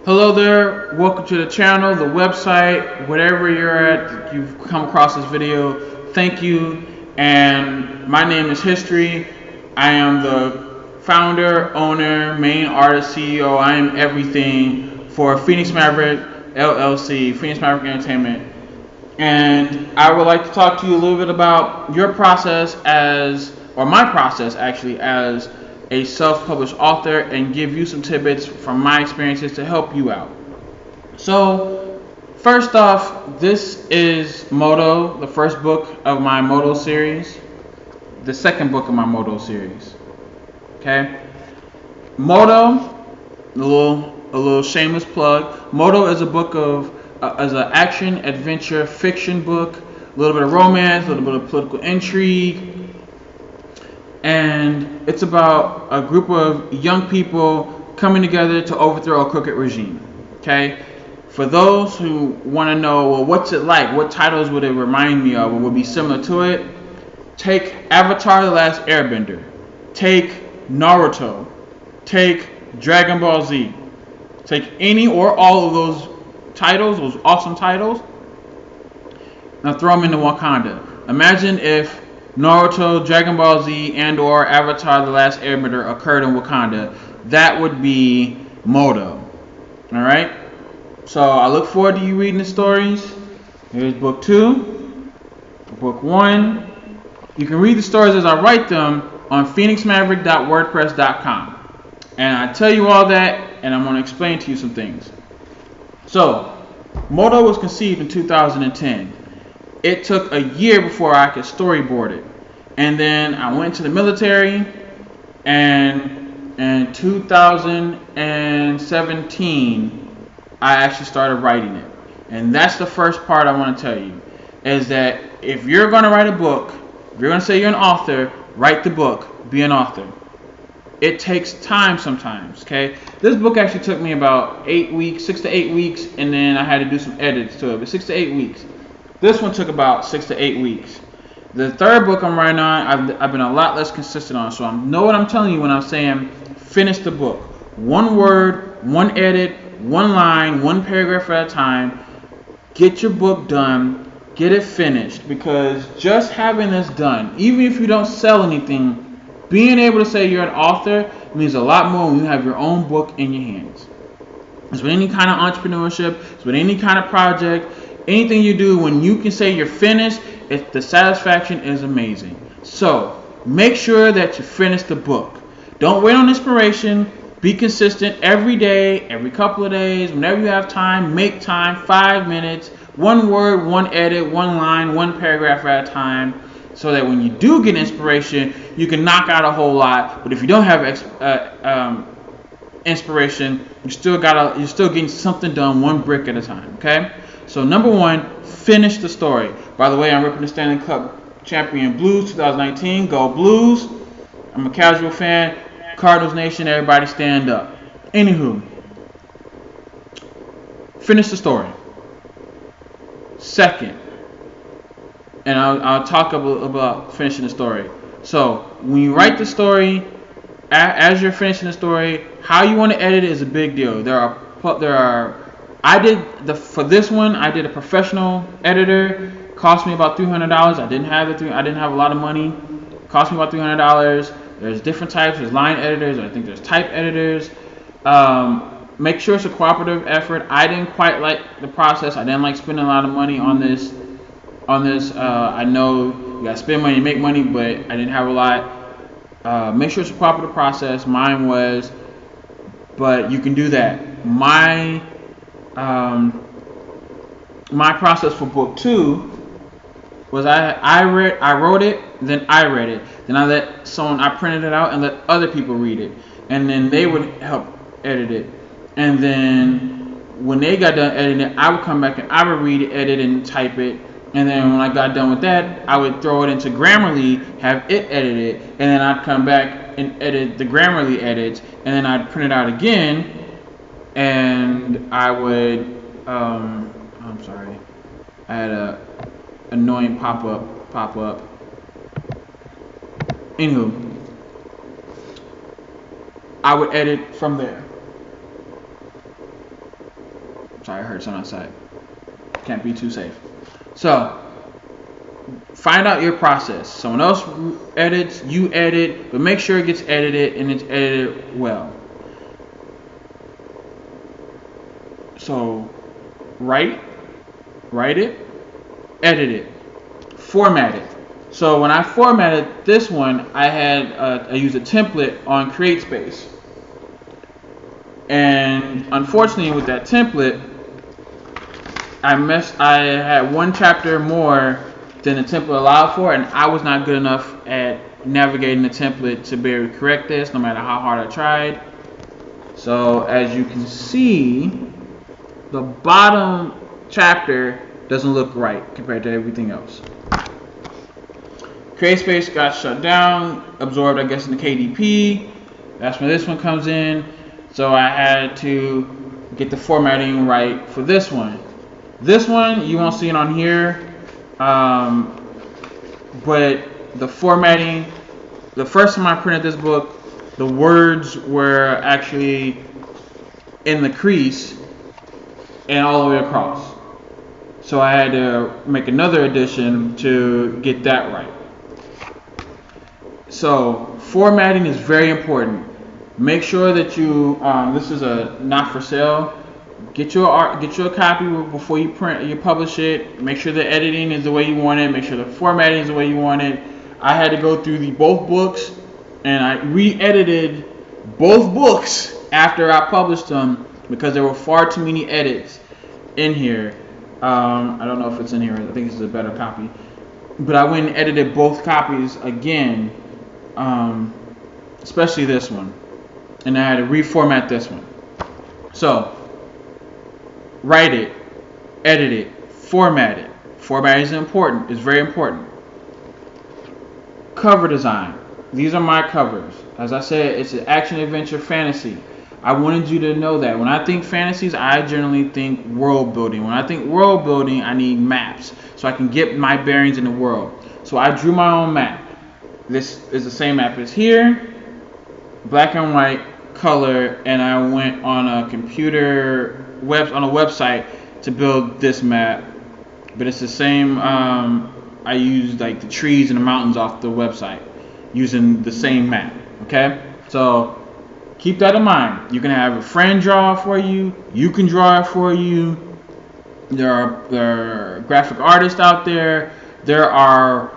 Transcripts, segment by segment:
Hello there, welcome to the channel, the website, whatever you're at, you've come across this video, thank you. And my name is Hiztory. I am the founder, owner, main artist, CEO. I am everything for Phoenix Maverick LLC, Phoenix Maverick Entertainment. And I would like to talk to you a little bit about your process or my process actually, as a self-published author, and give you some tidbits from my experiences to help you out. So, first off, this is Moto, the first book of my Moto series, the second book of my Moto series. Okay, Moto, a little shameless plug. Moto is a book of as an action adventure fiction book, a little bit of romance, a little bit of political intrigue, and it's about a group of young people coming together to overthrow a crooked regime. Okay, for those who want to know, well, what's it like? What titles would it remind me of, or would be similar to it? Take Avatar: The Last Airbender. Take Naruto. Take Dragon Ball Z. Take any or all of those titles, those awesome titles, now throw them into Wakanda. Imagine if Naruto, Dragon Ball Z, and or Avatar: The Last Airbender occurred in Wakanda. That would be Moto. Alright? So I look forward to you reading the stories. Here's book 2, book 1. You can read the stories as I write them on phoenixmaverick.wordpress.com. And I tell you all that, and I'm going to explain to you some things. So, Moto was conceived in 2010. It took a year before I could storyboard it. And then I went to the military, and in 2017, I actually started writing it. And that's the first part I want to tell you, is that if you're going to write a book, if you're going to say you're an author, write the book, be an author. It takes time sometimes, okay? This book actually took me about 8 weeks, 6 to 8 weeks, and then I had to do some edits to it, but 6 to 8 weeks. This one took about 6 to 8 weeks. The third book I'm writing on, I've been a lot less consistent on, so I know what I'm telling you when I'm saying finish the book. One word, one edit, one line, one paragraph at a time. Get your book done, get it finished, because just having this done, even if you don't sell anything, being able to say you're an author means a lot more when you have your own book in your hands. It's with any kind of entrepreneurship, it's with any kind of project, anything you do, when you can say you're finished, the satisfaction is amazing. So, make sure that you finish the book. Don't wait on inspiration. Be consistent every day, every couple of days, whenever you have time, make time, 5 minutes, one word, one edit, one line, one paragraph at a time, so that when you do get inspiration, you can knock out a whole lot. But if you don't have inspiration, you're still getting something done, one brick at a time. Okay. So number 1, finish the story. By the way, I'm repping the Stanley Cup champion Blues 2019. Go Blues! I'm a casual fan. Cardinals Nation, everybody stand up. Anywho, finish the story. Second, and I'll talk about finishing the story. So when you write the story, as you're finishing the story, how you want to edit it is a big deal. For this one, I did a professional editor. Cost me about $300. I didn't have a lot of money. Cost me about $300. There's different types. There's line editors. I think there's type editors. Make sure it's a cooperative effort. I didn't quite like the process. I didn't like spending a lot of money on this. I know you gotta spend money to make money, but I didn't have a lot. Make sure it's a cooperative process. Mine was, but you can do that. My process for book 2 was I wrote it, then I read it, then I printed it out and let other people read it, and then they would help edit it, and then when they got done editing it, I would come back and I would read it, edit, and type it. And then when I got done with that, I would throw it into Grammarly, have it edit it, and then I'd come back and edit the Grammarly edits, and then I'd print it out again, and I would, I'm sorry, I had a annoying pop up. Anywho, I would edit from there. Sorry, I heard something outside. Can't be too safe. So, find out your process. Someone else edits, you edit, but make sure it gets edited and it's edited well. So, write it, edit it, format it. So when I formatted this one, I used a template on CreateSpace, and unfortunately with that template, I had one chapter more than the template allowed for, and I was not good enough at navigating the template to be able to correct this, no matter how hard I tried. So as you can see, the bottom chapter doesn't look right compared to everything else. CreateSpace got shut down, absorbed, I guess, in the KDP. That's when this one comes in. So I had to get the formatting right for this one. This one, you won't see it on here, but the formatting, the first time I printed this book, the words were actually in the crease and all the way across. So I had to make another edition to get that right. So formatting is very important. Make sure that you, this is a not for sale. Get you a copy before you publish it. Make sure the editing is the way you want it. Make sure the formatting is the way you want it. I had to go through both books, and I re-edited both books after I published them because there were far too many edits in here. I don't know if it's in here. I think this is a better copy. But I went and edited both copies again, especially this one. And I had to reformat this one. So, write it, edit it, format it. Format is important. It's very important. Cover design. These are my covers. As I said, it's an action adventure fantasy. I wanted you to know that. When I think fantasies, I generally think world building. When I think world building, I need maps so I can get my bearings in the world. So I drew my own map. This is the same map as here, black and white, color, and I went on a website to build this map. But it's the same. I used like the trees and the mountains off the website using the same map. Okay, so keep that in mind. You can have a friend draw for you. You can draw it for you. There are graphic artists out there. There are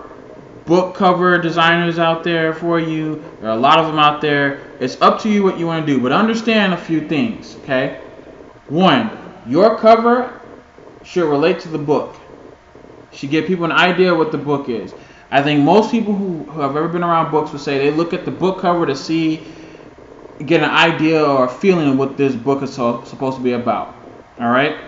book cover designers out there for you. There are a lot of them out there. It's up to you what you want to do. But understand a few things, okay? One, your cover should relate to the book. Should give people an idea of what the book is. I think most people who have ever been around books will say they look at the book cover to get an idea or a feeling of what this book is supposed to be about. Alright?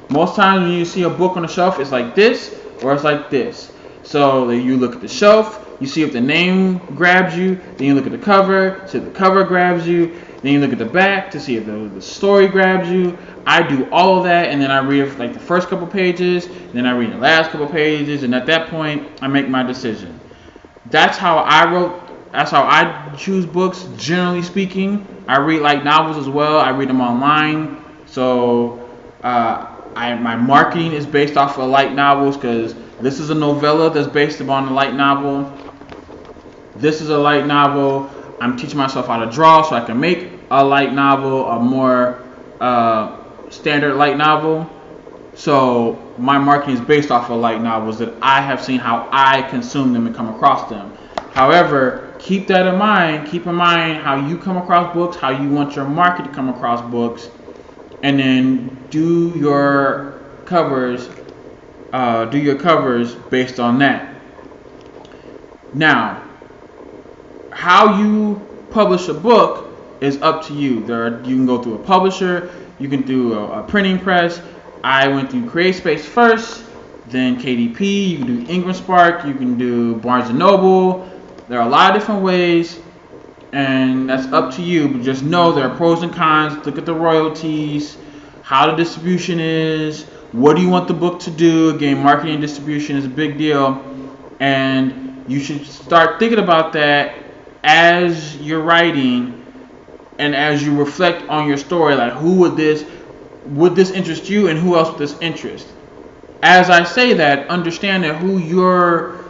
Most times when you see a book on the shelf, it's like this or it's like this. So you look at the shelf, you see if the name grabs you, then you look at the cover, see if the cover grabs you, then you look at the back to see if the story grabs you. I do all of that, and then I read like the first couple pages, then I read the last couple pages, and at that point, I make my decision. That's how I choose books, generally speaking. I read like novels as well. I read them online. So my marketing is based off of light novels because this is a novella that's based upon a light novel. This is a light novel. I'm teaching myself how to draw so I can make a light novel, a more standard light novel. So my marketing is based off of light novels that I have seen how I consume them and come across them. However, keep that in mind. Keep in mind how you come across books, how you want your market to come across books, and then do your covers based on that. Now, how you publish a book is up to you. You can go through a publisher, you can do a printing press. I went through CreateSpace first, then KDP. You can do Ingram Spark, you can do Barnes & Noble. There are a lot of different ways, and that's up to you. But just know there are pros and cons. Look at the royalties, how the distribution is, what do you want the book to do. Again, marketing and distribution is a big deal, and you should start thinking about that as you're writing and as you reflect on your story. Like, who would this would this interest you, and who else would this interest? As I say that, understand that who your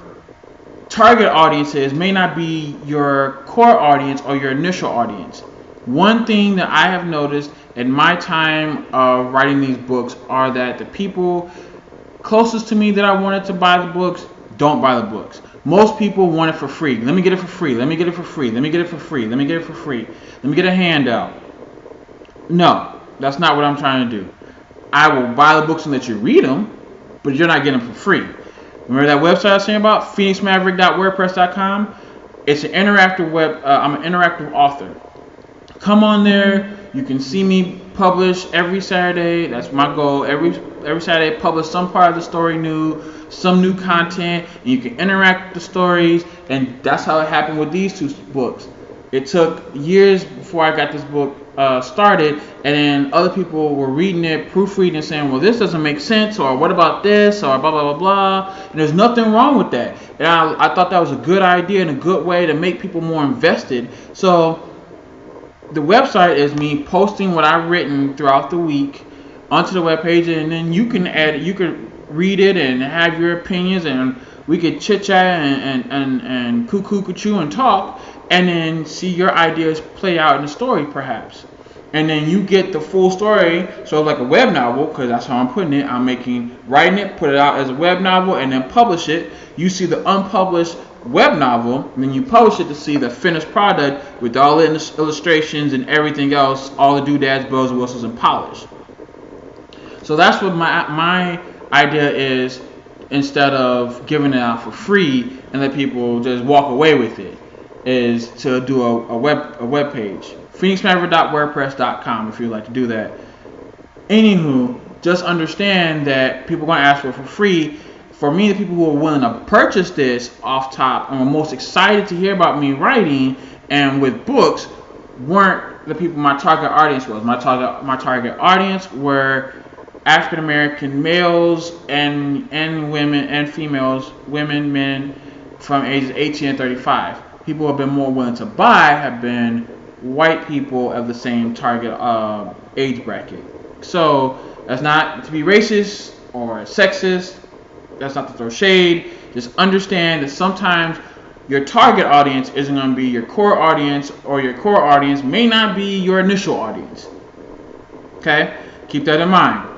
target audience is may not be your core audience or your initial audience. One thing that I have noticed in my time of writing these books are that the people closest to me that I wanted to buy the books don't buy the books. Most people want it for free. Let me get it for free. Let me get it for free. Let me get it for free. Let me get it for free. Let me get a handout. No, that's not what I'm trying to do. I will buy the books and let you read them, but you're not getting them for free. Remember that website I was saying about, phoenixmaverick.wordpress.com? It's an interactive I'm an interactive author. Come on there. You can see me publish every Saturday. That's my goal. Every Saturday, publish some part of the story new, some new content, and you can interact with the stories. And that's how it happened with these two books. It took years before I got this book started, and then other people were reading it, proofreading, and saying, well, this doesn't make sense, or what about this, or blah, blah, blah, blah. And there's nothing wrong with that. And I thought that was a good idea and a good way to make people more invested. So the website is me posting what I've written throughout the week onto the webpage, and then you can add, you can read it and have your opinions, and we could chit chat and cuckoo and talk, and then see your ideas play out in the story perhaps. And then you get the full story, so like a web novel, because that's how I'm putting it. I'm writing it, put it out as a web novel, and then publish it. You see the unpublished web novel, and then you publish it to see the finished product with all the illustrations and everything else, all the doodads, bells and whistles, and polish. So that's what my idea is, instead of giving it out for free and let people just walk away with it, is to do a web page. phoenixmaverick.wordpress.com if you'd like to do that. Anywho, just understand that people are going to ask for it for free. For me, the people who are willing to purchase this off top and were most excited to hear about me writing and with books weren't the people my target audience was. My target audience were African American males and women and females, women, men from ages 18 and 35. People who have been more willing to buy have been white people of the same target age bracket. So that's not to be racist or sexist. That's not to throw shade. Just understand that sometimes your target audience isn't going to be your core audience, or your core audience may not be your initial audience. Okay? Keep that in mind.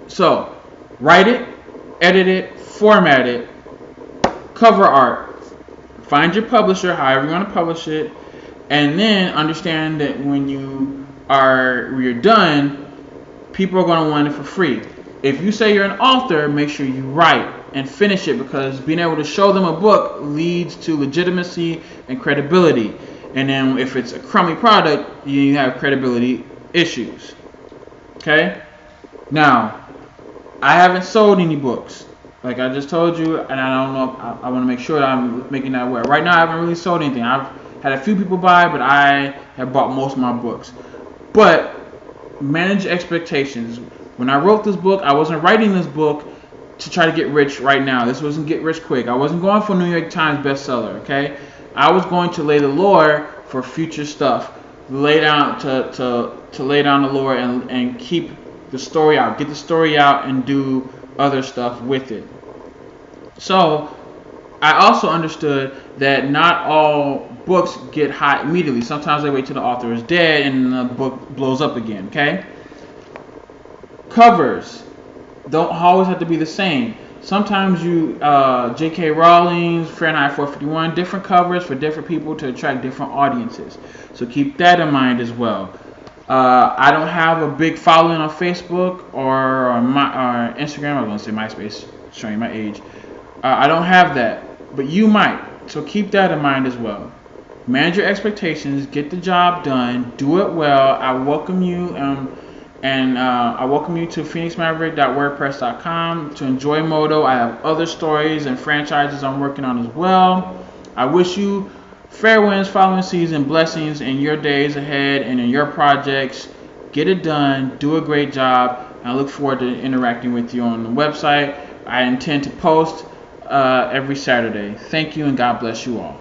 So, write it, edit it, format it, cover art. Find your publisher, however you want to publish it, and then understand that when you're done, people are going to want it for free. If you say you're an author, make sure you write and finish it, because being able to show them a book leads to legitimacy and credibility. And then if it's a crummy product, you have credibility issues. Okay? Now, I haven't sold any books. Like I just told you, and I don't know, I want to make sure that I'm making that aware. Right now, I haven't really sold anything. I've had a few people buy, but I have bought most of my books. But manage expectations. When I wrote this book, I wasn't writing this book to try to get rich right now. This wasn't get rich quick. I wasn't going for a New York Times bestseller, okay? I was going to lay the lore for future stuff. Lay down to lay down the lore and keep the story out. Get the story out and do other stuff with it. So I also understood that not all books get hot immediately. Sometimes they wait till the author is dead and the book blows up again. Okay? Covers don't always have to be the same. Sometimes J.K. Rowling's Fahrenheit 451, different covers for different people to attract different audiences. So keep that in mind as well. I don't have a big following on Facebook or Instagram. I was going to say MySpace, showing my age. I don't have that, but you might. So keep that in mind as well. Manage your expectations. Get the job done. Do it well. I welcome you, I welcome you to phoenixmaverick.wordpress.com to enjoy Moto. I have other stories and franchises I'm working on as well. I wish you fair winds following season, blessings in your days ahead and in your projects. Get it done. Do a great job. I look forward to interacting with you on the website. I intend to post every Saturday. Thank you, and God bless you all.